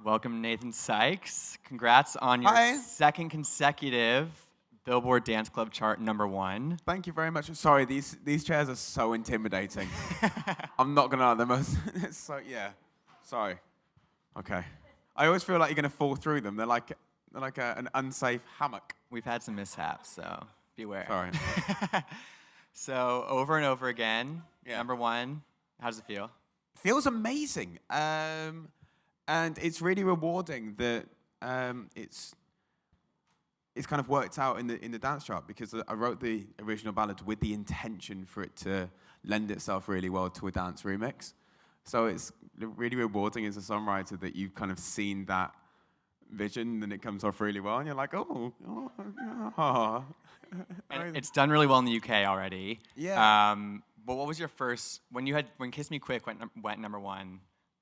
Welcome, Nathan Sykes. Congrats on your Hi. second consecutive Billboard Dance Club chart #1. Thank you very much. Sorry, these chairs are so intimidating. I'm not gonna lie, the most. Yeah. Sorry. Okay. I always feel like you're gonna fall through them. They're like an unsafe hammock. We've had some mishaps, so beware. Sorry. So over and over again, Yeah. #1. How does it feel? Feels amazing. And it's really rewarding that it's kind of worked out in the dance chart because I wrote the original ballad with the intention for it to lend itself really well to a dance remix. So it's really rewarding as a songwriter that you've kind of seen that vision and it comes off really well and you're like, oh. And it's done really well in the UK already. Yeah. But what was your first when Kiss Me Quick went #1?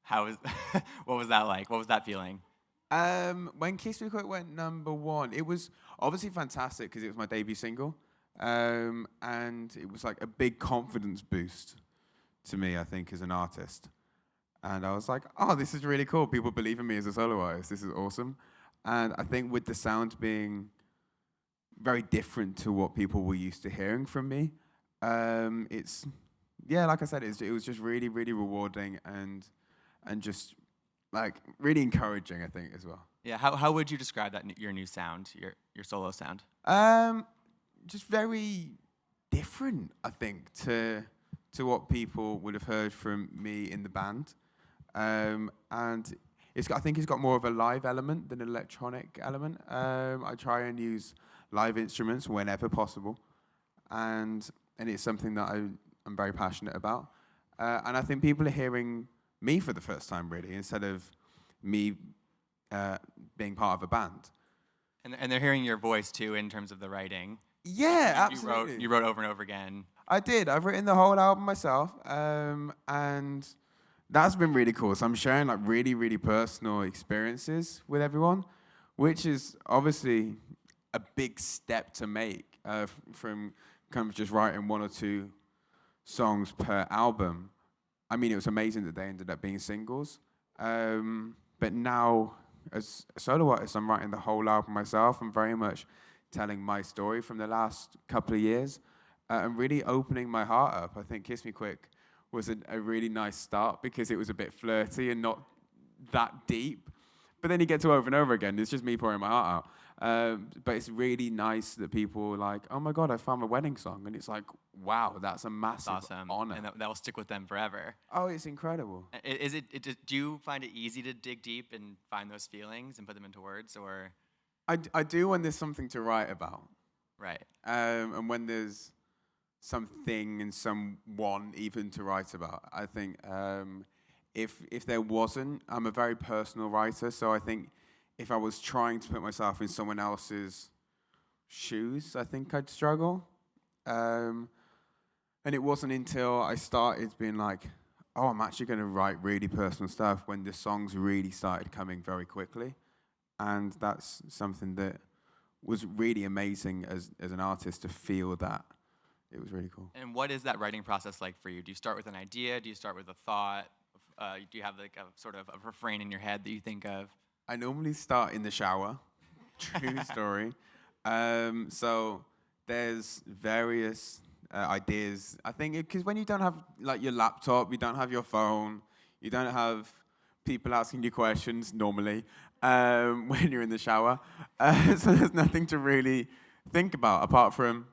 What was that like? What was that feeling? When Kiss Me Quick went #1, it was obviously fantastic because it was my debut single, and it was like a big confidence boost to me, I think, as an artist. And I was like, oh, this is really cool. People believe in me as a solo artist. This is awesome. And I think with the sound being very different to what people were used to hearing from me, like I said, it was just really, really rewarding and just like really encouraging, I think, as well. Yeah, how would you describe that your new sound, your solo sound? Just very different, I think, to what people would have heard from me in the band. And I think it's got more of a live element than an electronic element. I try and use live instruments whenever possible, and it's something that I'm very passionate about. And I think people are hearing me for the first time, really, instead of me being part of a band. And they're hearing your voice, too, in terms of the writing. Yeah, absolutely. You wrote over and over again. I did. I've written the whole album myself, and that's been really cool. So I'm sharing like really, really personal experiences with everyone, which is obviously a big step to make from kind of just writing 1 or 2 songs per album. I mean, it was amazing that they ended up being singles. But now, as a solo artist, I'm writing the whole album myself. I'm very much telling my story from the last couple of years and really opening my heart up. I think Kiss Me Quick was a really nice start because it was a bit flirty and not that deep. But then you get to over and over again. It's just me pouring my heart out. But it's really nice that people are like, oh my God, I found a wedding song. And it's like, wow, that's a massive Awesome. honor. And that will stick with them forever. Oh, it's incredible. Do you find it easy to dig deep and find those feelings and put them into words, or? I do when there's something to write about. Right. And when there's something and someone even to write about. I think if there wasn't, I'm a very personal writer, so I think if I was trying to put myself in someone else's shoes, I think I'd struggle. And it wasn't until I started being like, oh, I'm actually going to write really personal stuff when the songs really started coming very quickly. And that's something that was really amazing as an artist to feel that. It was really cool. And what is that writing process like for you? Do you start with an idea? Do you start with a thought? Do you have like a sort of a refrain in your head that you think of? I normally start in the shower. True story. So there's various ideas. I think because when you don't have like your laptop, you don't have your phone, you don't have people asking you questions normally when you're in the shower. So there's nothing to really think about apart from.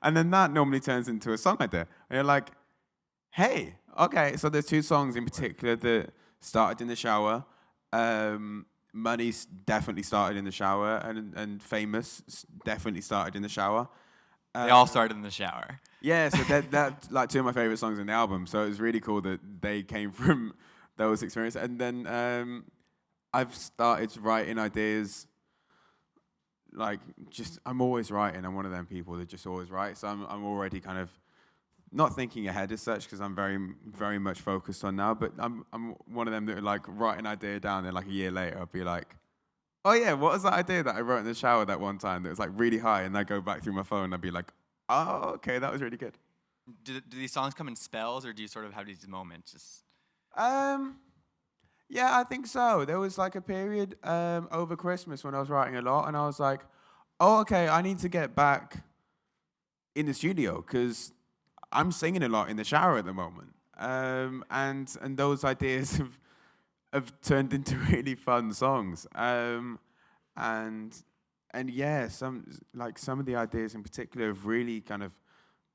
And then that normally turns into a song idea. And you're like, hey, okay, so there's 2 songs in particular that started in the shower. Money's definitely started in the shower, and Famous definitely started in the shower. They all started in the shower. Yeah, so that's like 2 of my favorite songs in the album. So it was really cool that they came from those experiences. And then I've started writing ideas. Like, I'm always writing. I'm one of them people that just always write. So I'm already kind of not thinking ahead as such because I'm very, very much focused on now. But I'm one of them that like write an idea down and like a year later I'll be like, oh yeah, what was that idea that I wrote in the shower that one time that was like really high? And I go back through my phone and I'll be like, oh, okay, that was really good. Do these songs come in spells, or do you sort of have these moments? Um, yeah, I think so. There was like a period over Christmas when I was writing a lot, and I was like, "Oh, okay, I need to get back in the studio because I'm singing a lot in the shower at the moment." And those ideas have turned into really fun songs. And and yeah, some of the ideas in particular have really kind of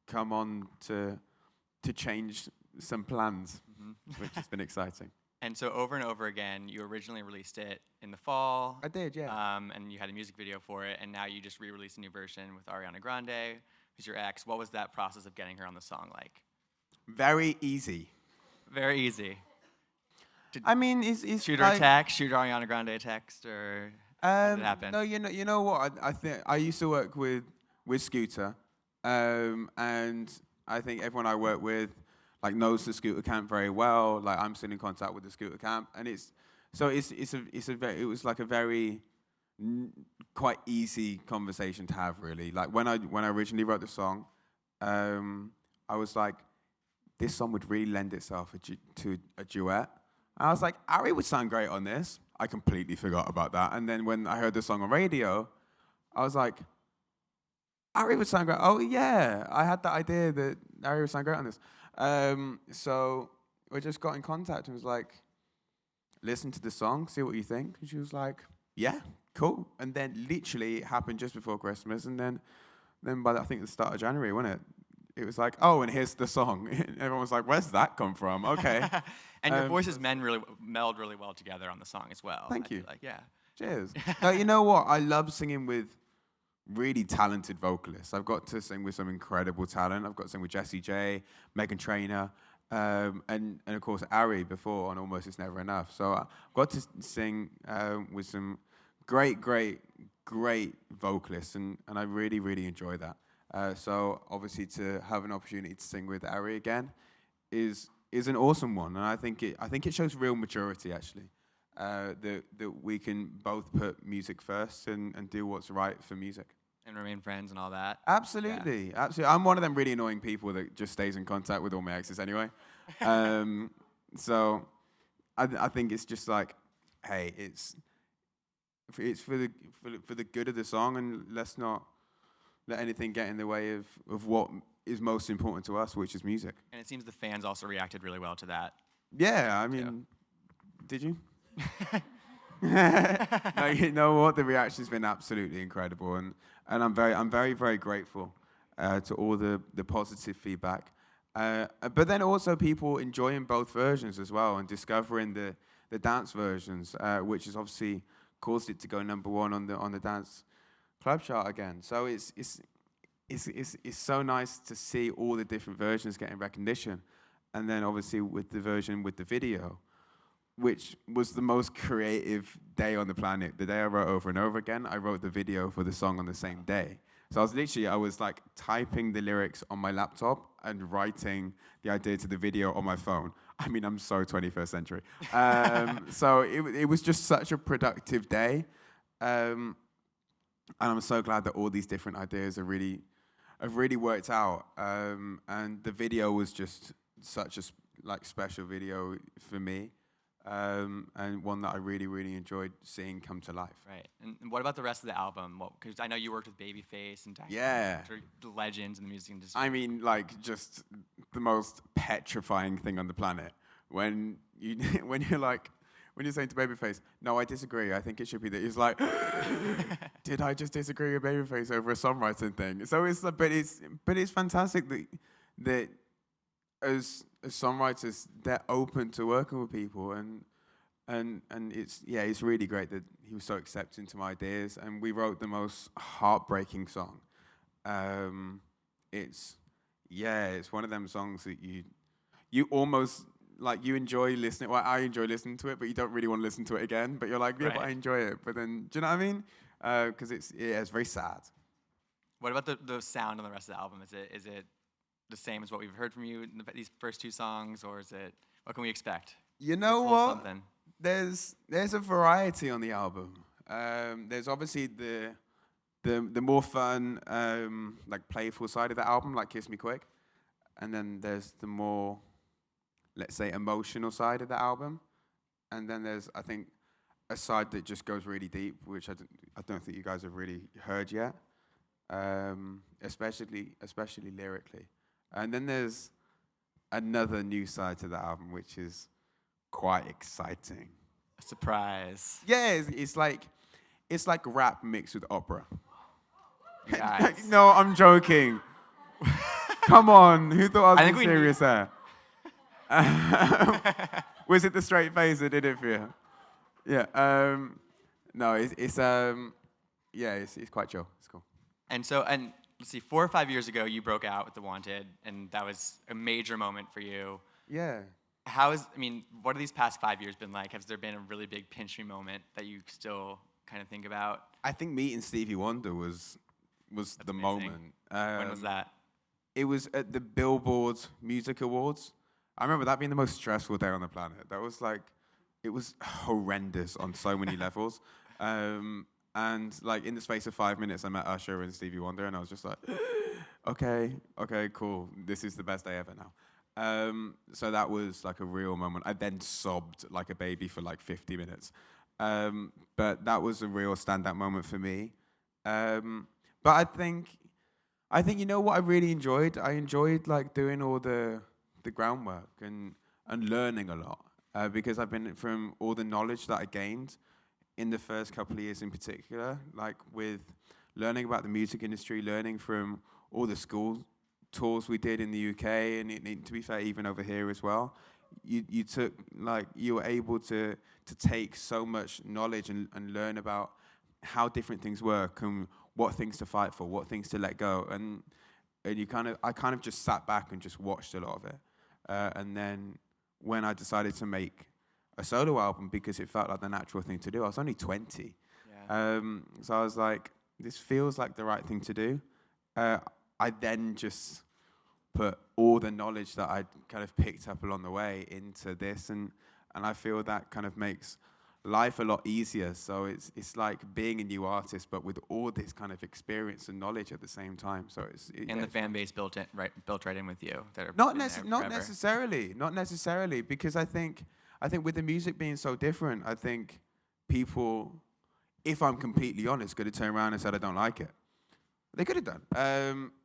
come on to change some plans, which has been exciting. And so over and over again, you originally released it in the fall, I did, yeah. and you had a music video for it, and now you just re-released a new version with Ariana Grande, who's your ex. What was that process of getting her on the song like? Very easy. Very easy. I mean, it's Shoot her a like text, shoot Ariana Grande a text, or how did it happen? no, you know what? I think I used to work with Scooter, and I think everyone I work with like knows the Scooter camp very well. Like I'm still in contact with the Scooter camp, and it was like a very quite easy conversation to have really. Like when I originally wrote the song, I was like, this song would really lend itself to a duet. And I was like, Ari would sound great on this. I completely forgot about that. And then when I heard the song on radio, I was like, Ari would sound great. Oh yeah, I had that idea that Ari would sound great on this. So we just got in contact and was like, listen to the song, see what you think. And she was like, yeah, cool. And then literally it happened just before Christmas. And then by I think the start of January, wasn't it? It was like, oh, and here's the song. Everyone was like, where's that come from? Okay. And your voices meld really well together on the song as well. Thank I feel you. like, yeah. Cheers. You know what? I love singing with really talented vocalists. I've got to sing with some incredible talent. I've got to sing with Jessie J, Megan Trainor, and of course Ari before on Almost It's Never Enough. So I've got to sing with some great vocalists, and I really, really enjoy that. So obviously to have an opportunity to sing with Ari again is an awesome one, and I think it shows real maturity actually. That we can both put music first and do what's right for music. And remain friends and all that. Absolutely, absolutely. I'm one of them really annoying people that just stays in contact with all my exes anyway. So I think it's just like, hey, it's for the good of the song, and let's not let anything get in the way of what is most important to us, which is music. And it seems the fans also reacted really well to that. Yeah, I mean, did you? No, you know what? The reaction's been absolutely incredible, and I'm very grateful to all the positive feedback. But then also people enjoying both versions as well and discovering the dance versions, which has obviously caused it to go #1 on the dance club chart again. So it's so nice to see all the different versions getting recognition, and then obviously with the version with the video, which was the most creative day on the planet. The day I wrote Over and Over Again, I wrote the video for the song on the same day. So I was like typing the lyrics on my laptop and writing the idea to the video on my phone. I mean, I'm so 21st century. So it was just such a productive day. And I'm so glad that all these different ideas have really worked out. And the video was just such a special video for me. And one that I really, really enjoyed seeing come to life. Right. And what about the rest of the album? Because I know you worked with Babyface and Diamond, Yeah. the legends in the music industry. I mean, like, just the most petrifying thing on the planet. When you're saying to Babyface, no, I disagree. I think it should be that. He's like, did I just disagree with Babyface over a songwriting thing? So but it's fantastic that as songwriters, they're open to working with people, and it's really great that he was so accepting to my ideas, and we wrote the most heartbreaking song. It's one of them songs that you almost like you enjoy listening. Well, I enjoy listening to it, but you don't really want to listen to it again. But you're like, yeah, but I enjoy it. But then, do you know what I mean? Because it's very sad. What about the sound on the rest of the album? Is it the same as what we've heard from you in these first 2 songs, or is it? What can we expect? You know what? Something. There's a variety on the album. There's obviously the more fun, like playful side of the album, like Kiss Me Quick, and then there's the more let's say, emotional side of the album, and then there's, I think, a side that just goes really deep, which I don't think you guys have really heard yet, especially lyrically. And then there's another new side to the album, which is quite exciting. A surprise. Yeah, it's like rap mixed with opera. Guys. No, I'm joking. Come on, who thought I was I think being we serious there? Was it the straight face that did it for you? Yeah. No, it's quite chill. It's cool. And so, and let's see, 4 or 5 years ago, you broke out with The Wanted, and that was a major moment for you. Yeah. What have these past 5 years been like? Has there been a really big pinch me moment that you still kind of think about? I think meeting Stevie Wonder was That's the amazing. moment. When was that? It was at the Billboard Music Awards. I remember that being the most stressful day on the planet. That was like, it was horrendous on so many levels. And like in the space of 5 minutes, I met Usher and Stevie Wonder, and I was just like, okay, cool. This is the best day ever now. So that was like a real moment. I then sobbed like a baby for like 50 minutes. But that was a real standout moment for me. But I think you know what I really enjoyed? I enjoyed like doing all the groundwork and learning a lot. Because I've been from all the knowledge that I gained in the first couple of years in particular, like with learning about the music industry, learning from all the school tours we did in the UK, and to be fair, even over here as well. You were able to take so much knowledge and learn about how different things work and what things to fight for, what things to let go, and I kind of just sat back and just watched a lot of it, and then when I decided to make a solo album because it felt like the natural thing to do. I was only 20. Yeah. So I was like, this feels like the right thing to do. I then just put all the knowledge that I'd kind of picked up along the way into this, and I feel that kind of makes life a lot easier. So it's like being a new artist, but with all this kind of experience and knowledge at the same time. So The fan base built right in with you. That are not been there not forever. necessarily, because I think with the music being so different, I think people, if I'm completely honest, could have turned around and said I don't like it. They could have done,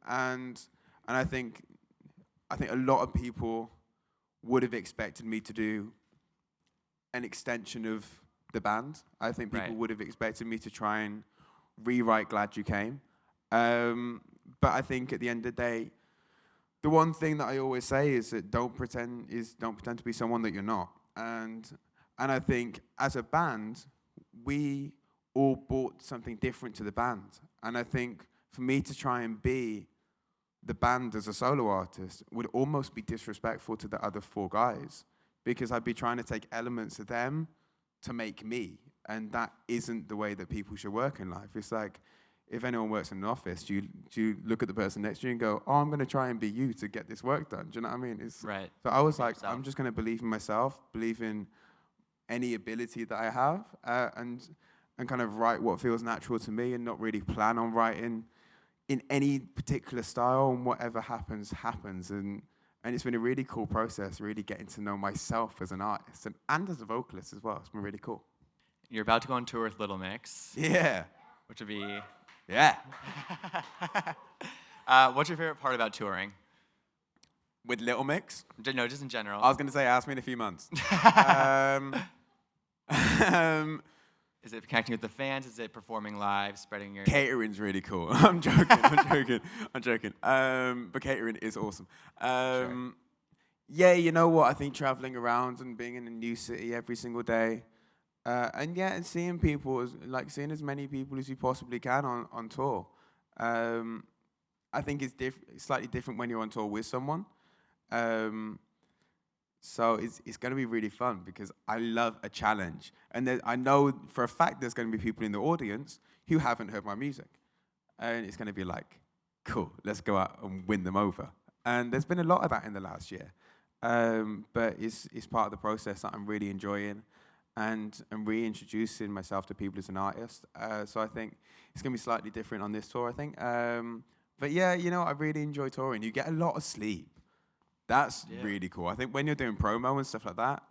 and I think a lot of people would have expected me to do an extension of the band. I think people would have expected me to try and rewrite "Glad You Came," but I think at the end of the day, the one thing that I always say is that don't pretend to be someone that you're not. And I think as a band, we all brought something different to the band. And I think for me to try and be the band as a solo artist would almost be disrespectful to the other 4 guys, because I'd be trying to take elements of them to make me. And that isn't the way that people should work in life. It's like, if anyone works in an office, do you look at the person next to you and go, oh, I'm going to try and be you to get this work done? Do you know what I mean? Right. So I was like, I'm just going to believe in myself, believe in any ability that I have, and kind of write what feels natural to me, and not really plan on writing in any particular style, and whatever happens. And it's been a really cool process, really getting to know myself as an artist and as a vocalist as well. It's been really cool. You're about to go on tour with Little Mix. Yeah. Which would be... Yeah. What's your favorite part about touring? With Little Mix? No, just in general. I was going to say, ask me in a few months. Is it connecting with the fans? Is it performing live, spreading your... Catering's really cool. I'm joking. But catering is awesome. Sure. Yeah, you know what? I think traveling around and being in a new city every single day, and seeing people, seeing as many people as you possibly can on tour. I think it's slightly different when you're on tour with someone. So it's going to be really fun, because I love a challenge. And I know for a fact there's going to be people in the audience who haven't heard my music. And it's going to be like, cool, let's go out and win them over. And there's been a lot of that in the last year. But it's part of the process that I'm really enjoying, and reintroducing myself to people as an artist. So I think it's going to be slightly different on this tour, I think. But yeah, I really enjoy touring. You get a lot of sleep. That's Yeah. really cool. I think when you're doing promo and stuff like that,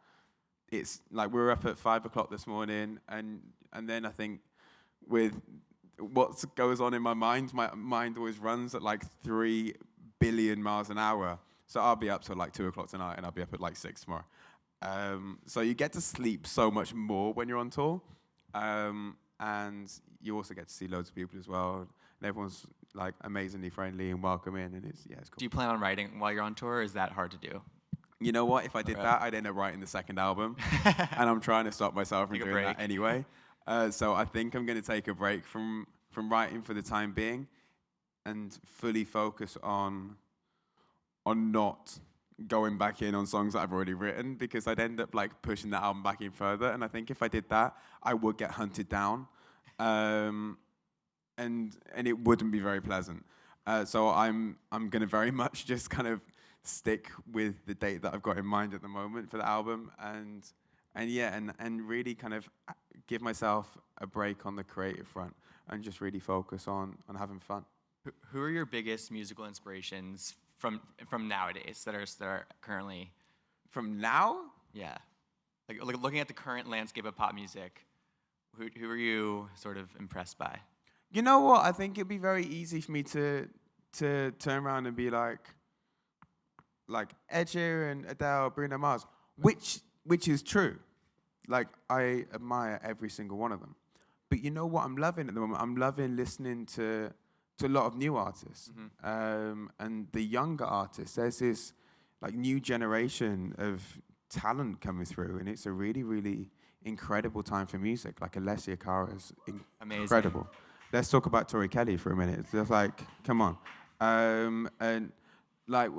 it's like we were up at 5 o'clock this morning, and then I think with what goes on in my mind always runs at like 3 billion miles an hour. So I'll be up till like 2 o'clock tonight, and I'll be up at like 6 tomorrow. So you get to sleep so much more when you're on tour, and you also get to see loads of people as well. And everyone's like amazingly friendly and welcoming, and it's cool. Do you plan on writing while you're on tour, or is that hard to do? You know what? If I did Okay. that, I'd end up writing the second album, and I'm trying to stop myself from Take a doing that break. anyway. So I think I'm going to take a break from writing for the time being, and fully focus on not going back in on songs that I've already written, because I'd end up like pushing the album back in further. And I think if I did that, I would get hunted down, and it wouldn't be very pleasant. So I'm going to very much just kind of stick with the date that I've got in mind at the moment for the album, and really kind of give myself a break on the creative front and just really focus on having fun. Who are your biggest musical inspirations from nowadays that are currently, From now, yeah, like looking at the current landscape of pop music? Who are you sort of impressed by? you know what? I think it'd be very easy for me to turn around and be like Ed Sheeran, Adele, Bruno Mars, which is true. Like, I admire every single one of them. But you know what I'm loving at the moment? I'm loving listening to a lot of new artists, and the younger artists. There's this like new generation of talent coming through, and it's a really, really incredible time for music. Like Alessia Cara is Amazing. incredible. Let's talk about Tori Kelly for a minute. It's just like, come on. And like,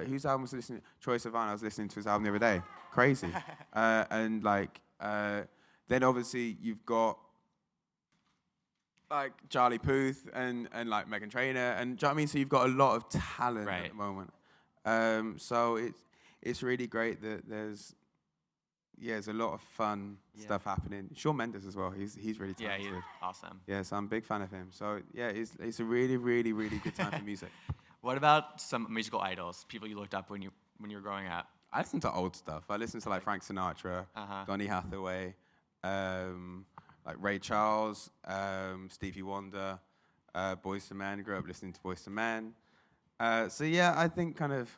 whose album was I listening to? Troye Sivan, I was listening to his album the other day. Crazy. And like, then obviously you've got like Charlie Puth and like Megan Trainor, and do you know what I mean? So you've got a lot of talent at the moment. So it's really great that there's a lot of fun stuff happening. Shawn Mendes as well. He's really Yeah, talented. he's awesome. Yeah, so I'm a big fan of him. So yeah, it's a really, really, really good time for music. What about some musical idols, people you looked up when you were growing up? I listen to old stuff. I listen to like Frank Sinatra, Donny Hathaway, like Ray Charles, Stevie Wonder, Boyz II Men. Grew up listening to Boyz II Men. So yeah, I think kind of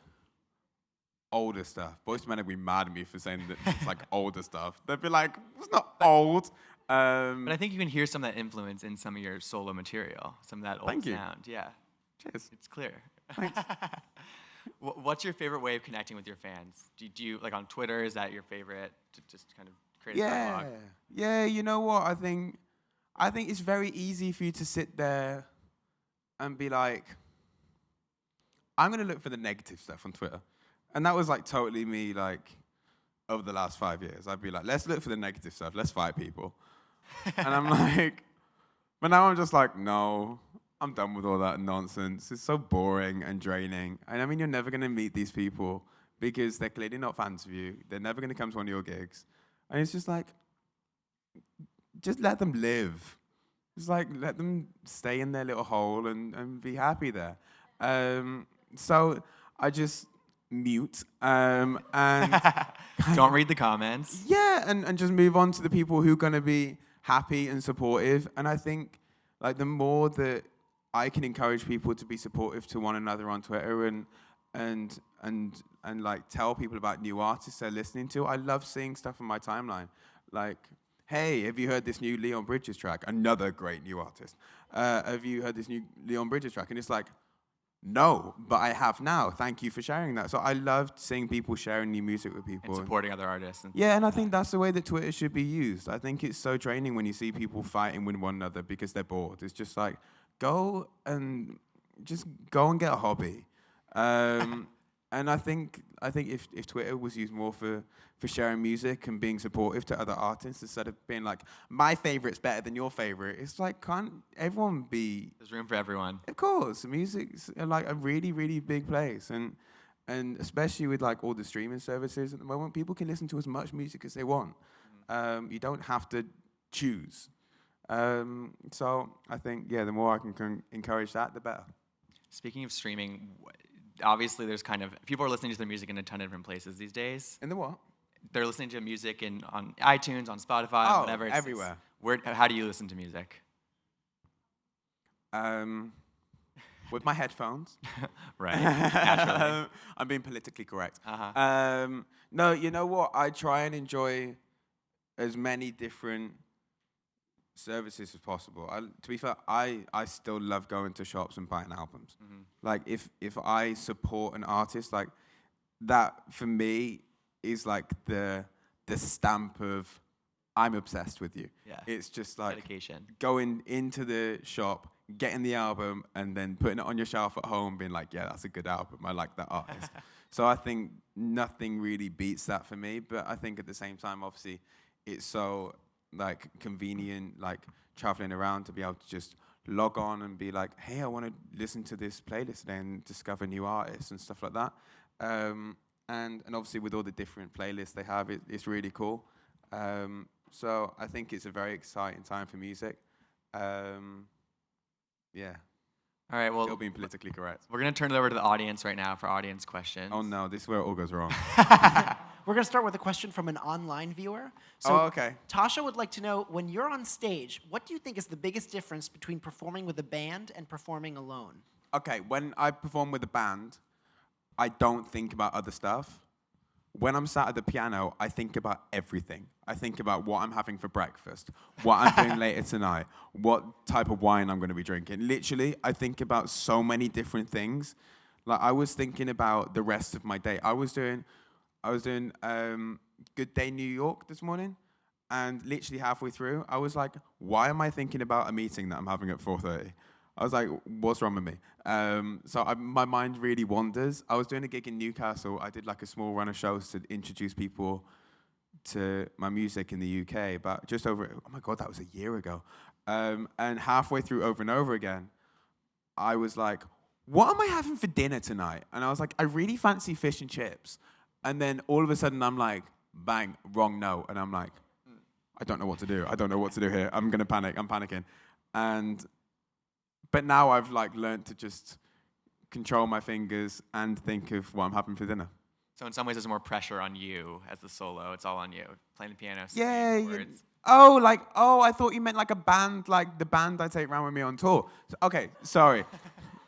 older stuff. Boyz II Men would be mad at me for saying that it's like older stuff. They'd be like, it's not old. But I think you can hear some of that influence in some of your solo material, some of that old Thank you. sound. Yeah, Cheers. it's clear. Thanks. What's your favorite way of connecting with your fans? Do you like on Twitter? Is that your favorite to just kind of create a dialogue? Yeah. You know what? I think it's very easy for you to sit there and be like, I'm gonna look for the negative stuff on Twitter, and that was like totally me. Like over the last 5 years, I'd be like, let's look for the negative stuff. Let's fight people, and I'm like, but now I'm just like, no. I'm done with all that nonsense. It's so boring and draining. And I mean, you're never going to meet these people because they're clearly not fans of you. They're never going to come to one of your gigs. And it's just like, just let them live. Just like, let them stay in their little hole and be happy there. So I just mute and Don't read the comments. yeah, and just move on to the people who are going to be happy and supportive. And I think like the more that I can encourage people to be supportive to one another on Twitter and like tell people about new artists they're listening to. I love seeing stuff on my timeline. Like, hey, have you heard this new Leon Bridges track? Another great new artist. Have you heard this new Leon Bridges track? And it's like, no, but I have now. Thank you for sharing that. So I loved seeing people sharing new music with people. And supporting other artists. Yeah, and I think that's the way that Twitter should be used. I think it's so draining when you see people fighting with one another because they're bored. It's just like, go and get a hobby. And I think if Twitter was used more for sharing music and being supportive to other artists instead of being like, my favorite's better than your favorite, it's like, can't everyone be... There's room for everyone. Of course, music's like a really, really big place. And especially with like all the streaming services at the moment, people can listen to as much music as they want. You don't have to choose. So I think, the more I can encourage that, the better. Speaking of streaming, obviously there's kind of people are listening to their music in a ton of different places these days. In the what? They're listening to music on iTunes, on Spotify, Oh, whatever. everywhere. How do you listen to music? With my headphones. Right. Naturally. I'm being politically correct. Uh-huh. No, you know what? I try and enjoy as many different services as possible. To be fair, I still love going to shops and buying albums. Mm-hmm. Like if I support an artist, like that for me is like the stamp of I'm obsessed with you. Yeah. It's just like Dedication. going into the shop, getting the album, and then putting it on your shelf at home, being like, yeah, that's a good album. I like that artist. So I think nothing really beats that for me. But I think at the same time, obviously, it's so like convenient, like traveling around to be able to just log on and be like, hey, I want to listen to this playlist today and discover new artists and stuff like that. And obviously with all the different playlists they have, it's really cool. So I think it's a very exciting time for music. Yeah. All right, well, Still being politically correct. we're going to turn it over to the audience right now for audience questions. Oh no, this is where it all goes wrong. We're going to start with a question from an online viewer. So Oh, okay. Tasha would like to know, when you're on stage, what do you think is the biggest difference between performing with a band and performing alone? Okay, when I perform with a band, I don't think about other stuff. When I'm sat at the piano, I think about everything. I think about what I'm having for breakfast, what I'm doing later tonight, what type of wine I'm going to be drinking. Literally, I think about so many different things. Like I was thinking about the rest of my day. I was doing Good Day New York this morning, and literally halfway through, I was like, why am I thinking about a meeting that I'm having at 4:30? I was like, what's wrong with me? My mind really wanders. I was doing a gig in Newcastle. I did like a small run of shows to introduce people to my music in the UK, but just over, oh my God, that was a year ago. And halfway through Over and Over Again, I was like, what am I having for dinner tonight? And I was like, I really fancy fish and chips. And then all of a sudden I'm like, bang, wrong note. And I'm like, I don't know what to do. I don't know what to do here. I'm gonna panic. I'm panicking. But now I've like learned to just control my fingers and think of what I'm having for dinner. So in some ways, there's more pressure on you as the solo. It's all on you. Playing the piano, Yeah. singing words. I thought you meant like a band, like the band I take around with me on tour. Okay, sorry.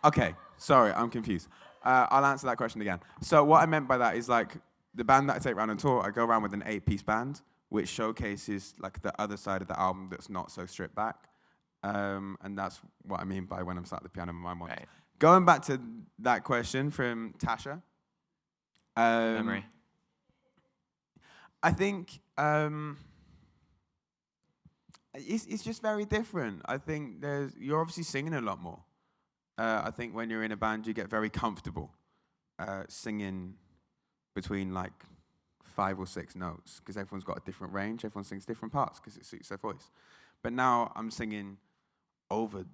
I'm confused. I'll answer that question again. So what I meant by that is like the band that I take around on tour, I go around with an 8-piece band, which showcases like the other side of the album that's not so stripped back. And that's what I mean by when I'm sat at the piano with my mom. Right. Going back to that question from Tasha. Memory. I think it's just very different. I think you're obviously singing a lot more. I think when you're in a band, you get very comfortable singing between like 5 or 6 notes because everyone's got a different range. Everyone sings different parts because it suits their voice. But now I'm singing over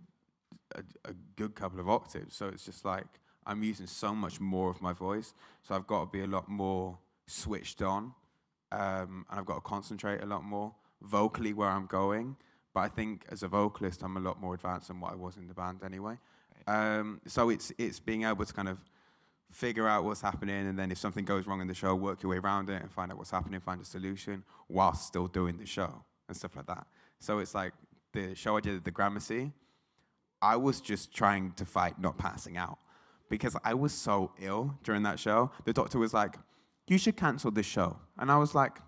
a good couple of octaves, so it's just like I'm using so much more of my voice. So I've got to be a lot more switched on, and I've got to concentrate a lot more vocally where I'm going. But I think as a vocalist, I'm a lot more advanced than what I was in the band anyway. Right. So it's being able to kind of figure out what's happening, and then if something goes wrong in the show, work your way around it and find out what's happening, find a solution whilst still doing the show and stuff like that. So it's like the show I did at the Gramercy, I was just trying to fight not passing out because I was so ill during that show. The doctor was like, you should cancel this show. And I was like,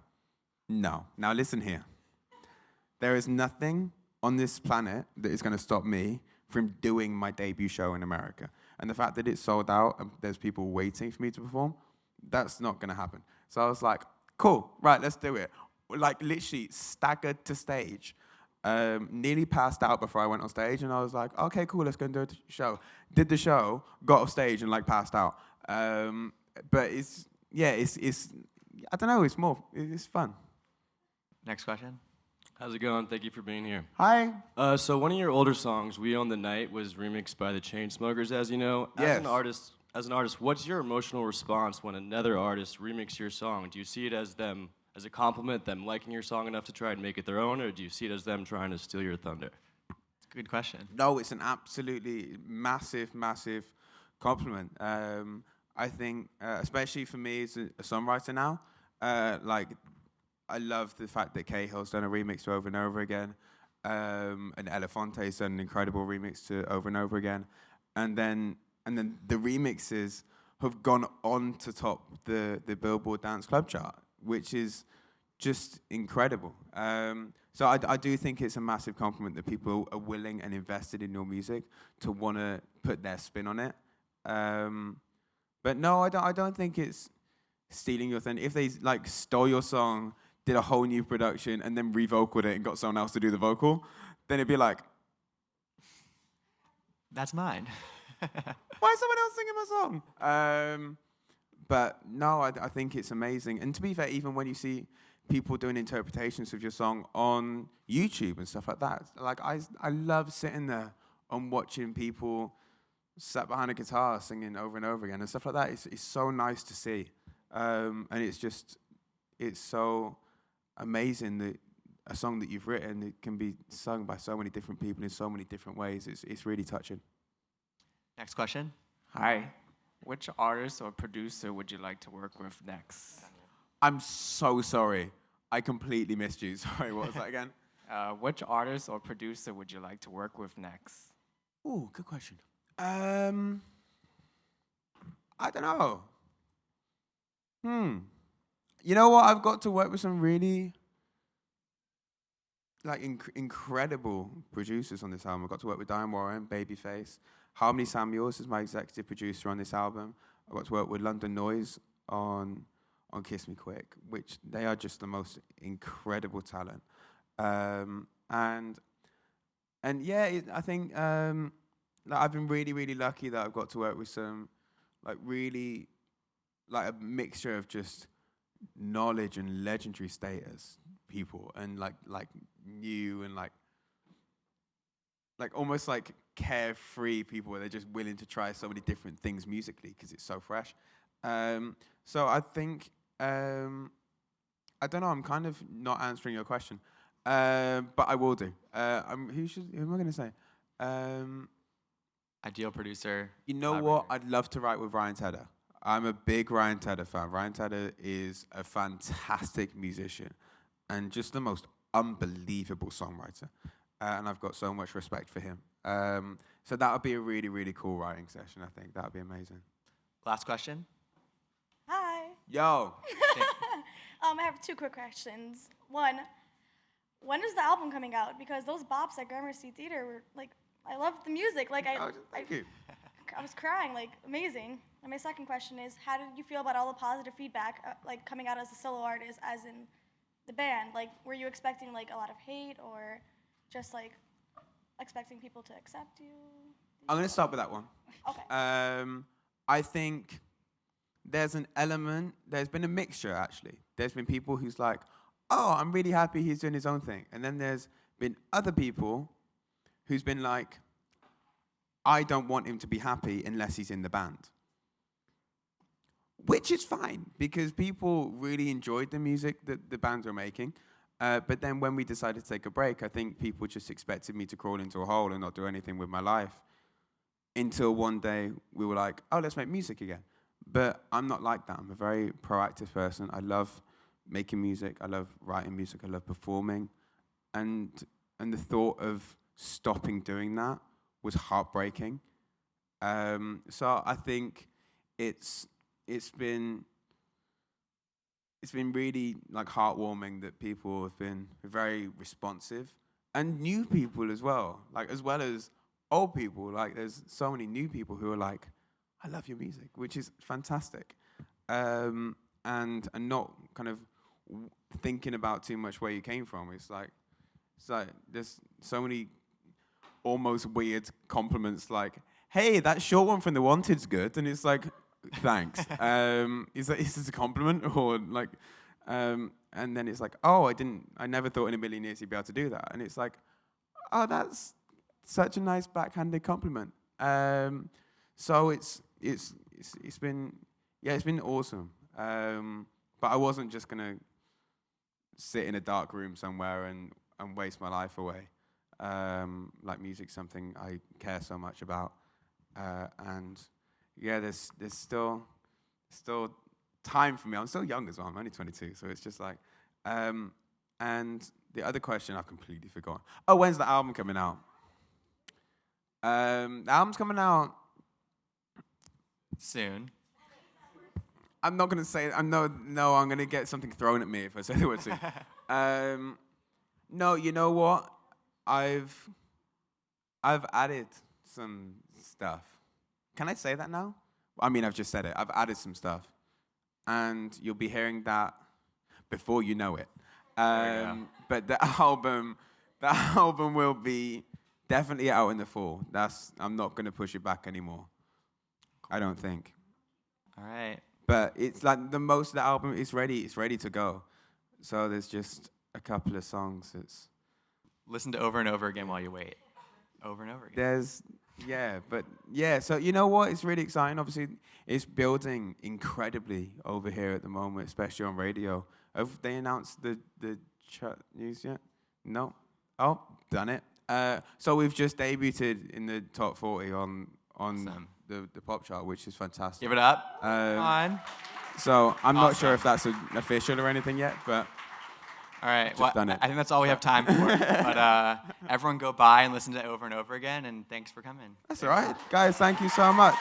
no. Now listen here. There is nothing on this planet that is going to stop me from doing my debut show in America. And the fact that it's sold out and there's people waiting for me to perform, that's not going to happen. So I was like, cool, right, let's do it. Like literally staggered to stage. Nearly passed out before I went on stage, and I was like, okay, cool, let's go and do a show. Did the show, got off stage, and like passed out. But it's I don't know, it's fun. Next question. How's it going? Thank you for being here. Hi. So one of your older songs, "We Own the Night," was remixed by the Chainsmokers, as you know. Yes. As an artist, what's your emotional response when another artist remixes your song? Do you see it as a compliment, them liking your song enough to try and make it their own, or do you see it as them trying to steal your thunder? It's a good question. No, it's an absolutely massive, massive compliment. I think, especially for me as a songwriter now, like I love the fact that Cahill's done a remix to Over and Over Again, and Elefante's done an incredible remix to Over and Over Again, and then the remixes have gone on to top the Billboard Dance Club chart, which is just incredible. So I do think it's a massive compliment that people are willing and invested in your music to want to put their spin on it. But no, I don't think it's stealing your thing. If they like stole your song, did a whole new production, and then revocaled it and got someone else to do the vocal, then it'd be like, That's mine. why is someone else singing my song? But no, I think it's amazing. And to be fair, even when you see people doing interpretations of your song on YouTube and stuff like that, like I love sitting there and watching people sat behind a guitar singing over and over again and stuff like that. It's so nice to see. And it's so amazing that a song that you've written, it can be sung by so many different people in so many different ways. It's really touching. Next question. Hi. Which artist or producer would you like to work with next? I'm so sorry. I completely missed you. Sorry, what was that again? Which artist or producer would you like to work with next? Ooh, good question. I don't know. You know what? I've got to work with some really like incredible producers on this album. I got to work with Diane Warren, Babyface. Harmony Samuels is my executive producer on this album. I got to work with London Noise on Kiss Me Quick, which they are just the most incredible talent. And yeah, I think like I've been really, really lucky that I've got to work with some like really like a mixture of just knowledge and legendary status people, and like new and like almost like carefree people where they're just willing to try so many different things musically because it's so fresh. So I think I don't know. I'm kind of not answering your question, but I will do. Who am I going to say? Ideal producer. You know what? I'd love to write with Ryan Tedder. I'm a big Ryan Tedder fan. Ryan Tedder is a fantastic musician and just the most unbelievable songwriter. And I've got so much respect for him. So that would be a really, really cool writing session, I think. That would be amazing. Last question. Hi. Yo. I have two quick questions. One, when is the album coming out? Because those bops at Gramercy Theater were like, I loved the music. Like Thank you. I was crying, like amazing. And my second question is, how did you feel about all the positive feedback, like coming out as a solo artist, as in the band? Like, were you expecting like a lot of hate, or just like expecting people to accept you? I'm going to start with that one. Okay. I think there's been a mixture actually. There's been people who's like, oh, I'm really happy he's doing his own thing. And then there's been other people who's been like, I don't want him to be happy unless he's in the band. Which is fine, because people really enjoyed the music that the bands were making. But then when we decided to take a break, I think people just expected me to crawl into a hole and not do anything with my life. Until one day we were like, oh, let's make music again. But I'm not like that. I'm a very proactive person. I love making music. I love writing music. I love performing. And the thought of stopping doing that was heartbreaking. So I think it's been really like heartwarming that people have been very responsive, and new people as well as old people. Like there's so many new people who are like, I love your music, which is fantastic, and not kind of thinking about too much where you came from. It's like there's so many almost weird compliments like, hey, that short one from The Wanted's good, and it's like, thanks. Is this a compliment or like? And then it's like, oh, I never thought in a million years you'd be able to do that, and it's like, oh, that's such a nice backhanded compliment. So it's been awesome. But I wasn't just gonna sit in a dark room somewhere and waste my life away. Like music's something I care so much about, and yeah, there's still still time for me. I'm still young as well. I'm only 22, so it's just like. And the other question I've completely forgotten. Oh, when's the album coming out? The album's coming out. Soon. I'm not gonna say. I'm gonna get something thrown at me if I say the word soon. No, you know what? I've added some stuff. Can I say that now? I mean, I've just said it. I've added some stuff, and you'll be hearing that before you know it. But the album will be definitely out in the fall. I'm not gonna push it back anymore. I don't think. All right. But it's like the most of the album is ready. It's ready to go. So there's just a couple of songs. Listen to over and over again while you wait. Over and over again. So you know what? It's really exciting. Obviously, it's building incredibly over here at the moment, especially on radio. Have they announced the chart news yet? No. Oh, done it. So we've just debuted in the top 40 on Awesome. the pop chart, which is fantastic. Give it up. Come on. So I'm not Awesome. sure if that's official or anything yet, but All right. Just Well, done it. I think that's all we have time for. But everyone go by and listen to it over and over again. And thanks for coming. that's all right. Guys, thank you so much.